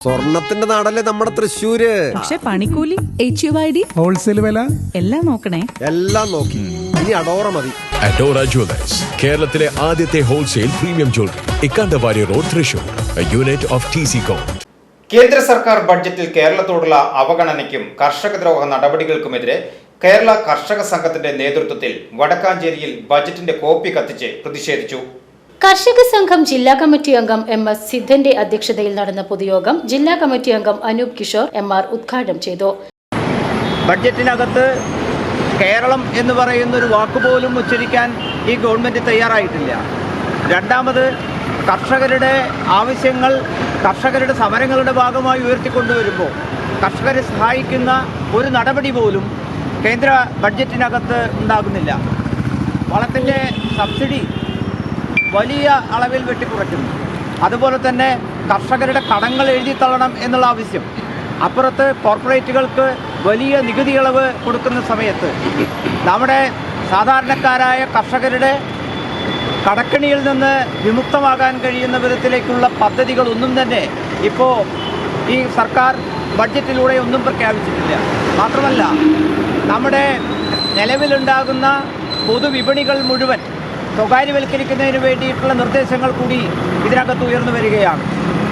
സ്വർണത്തിന്റെ നാടല്ലേ നമ്മുടെ തൃശ്ശൂര്. പക്ഷെ പണിക്കൂലി, HUID, ഹോൾസെയിൽ വില എല്ലാം നോക്കണേ. എല്ലാം നോക്കി. ഇനി അഡോറ മതി. അഡോറ ജുവലേഴ്സ്, കേരളത്തിലെ ആദ്യത്തെ wholesale premium jewellery, Ikkanda Warrier road, Thrissur, unit of TCCom. കേന്ദ്ര സർക്കാർ ബഡ്ജറ്റിൽ കേരളത്തോടുള്ള അവഗണനയ്ക്കും കർഷകദ്രോഹ നടപടികൾക്കുമെതിരെ കേരള കർഷക സംഘത്തിന്റെ നേതൃത്വത്തിൽ വടക്കാഞ്ചേരിയിൽ ബജറ്റിന്റെ കോപ്പി കത്തിച്ച് പ്രതിഷേധിച്ചു. കർഷക സംഘം ജില്ലാ കമ്മിറ്റി അംഗം MS സിദ്ധന്റെ അധ്യക്ഷതയിൽ നടന്ന പൊതുയോഗം ജില്ലാ കമ്മിറ്റി അംഗം അനൂപ് കിഷോർ MR ഉദ്ഘാടനം ചെയ്തു. ബഡ്ജറ്റിനകത്ത് കേരളം എന്ന് പറയുന്ന ഒരു വാക്കുപോലും ഉച്ചരിക്കാൻ ഈ ഗവൺമെൻറ് തയ്യാറായിട്ടില്ല. രണ്ടാമത് കർഷകരുടെ ആവശ്യങ്ങൾ കർഷകരുടെ സമരങ്ങളുടെ ഭാഗമായി ഉയർത്തിക്കൊണ്ടുവരുമ്പോൾ കർഷകരെ സഹായിക്കുന്ന ഒരു നടപടി പോലും കേന്ദ്ര ബഡ്ജറ്റിനകത്ത് ഉണ്ടാകുന്നില്ല. വളത്തിൻ്റെ സബ്സിഡി വലിയ അളവിൽ വെട്ടിക്കുറയ്ക്കുന്നു. അതുപോലെ തന്നെ കർഷകരുടെ കടങ്ങൾ എഴുതിത്തള്ളണം എന്നുള്ള ആവശ്യം. അപ്പുറത്ത് കോർപ്പറേറ്റുകൾക്ക് വലിയ നികുതി ഇളവ് കൊടുക്കുന്ന സമയത്ത് നമ്മുടെ സാധാരണക്കാരായ കർഷകരുടെ കടക്കണിയിൽ നിന്ന് വിമുക്തമാകാൻ കഴിയുന്ന വിധത്തിലേക്കുള്ള പദ്ധതികളൊന്നും തന്നെ ഇപ്പോൾ ഈ സർക്കാർ ബഡ്ജറ്റിലൂടെ ഒന്നും പ്രഖ്യാപിച്ചിട്ടില്ല. മാത്രമല്ല നമ്മുടെ നിലവിലുണ്ടാകുന്ന പൊതുവിപണികൾ മുഴുവൻ സ്വകാര്യവൽക്കരിക്കുന്നതിന് വേണ്ടിയിട്ടുള്ള നിർദ്ദേശങ്ങൾ കൂടി ഇതിനകത്ത് ഉയർന്നു വരികയാണ്.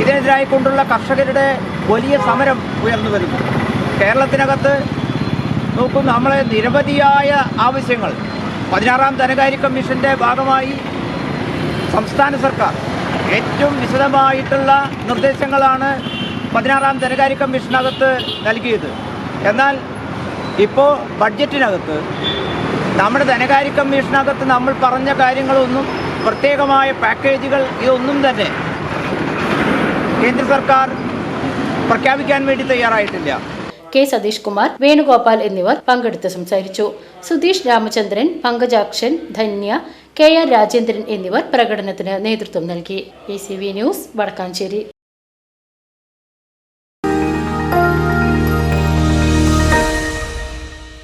ഇതിനെതിരായിക്കൊണ്ടുള്ള കർഷകരുടെ വലിയ സമരം ഉയർന്നു വരുന്നു. കേരളത്തിനകത്ത് നോക്കൂ, നമ്മളെ നിരവധിയായ ആവശ്യങ്ങൾ 16ാം ധനകാര്യ കമ്മീഷൻ്റെ ഭാഗമായി സംസ്ഥാന സർക്കാർ ഏറ്റവും വിശദമായിട്ടുള്ള നിർദ്ദേശങ്ങളാണ് 16ാം ധനകാര്യ കമ്മീഷനകത്ത് നൽകിയത്. എന്നാൽ ഇപ്പോൾ ബഡ്ജറ്റിനകത്ത് നമ്മുടെ ധനകാര്യ കമ്മീഷനകത്ത് നമ്മൾ പറഞ്ഞ കാര്യങ്ങളൊന്നും, പ്രത്യേകമായ പാക്കേജുകൾ, ഇതൊന്നും തന്നെ കേന്ദ്ര സർക്കാർ പ്രഖ്യാപിക്കാൻ വേണ്ടി തയ്യാറായിട്ടില്ല. K. സതീഷ് കുമാർ, വേണുഗോപാൽ എന്നിവർ പങ്കെടുത്ത് സംസാരിച്ചു. സുധീഷ് രാമചന്ദ്രൻ, പങ്കജാക്ഷൻ, ധന്യ, KR രാജേന്ദ്രൻ എന്നിവർ പ്രകടനത്തിന് നേതൃത്വം നൽകി. ACV news, Vadakkanchery.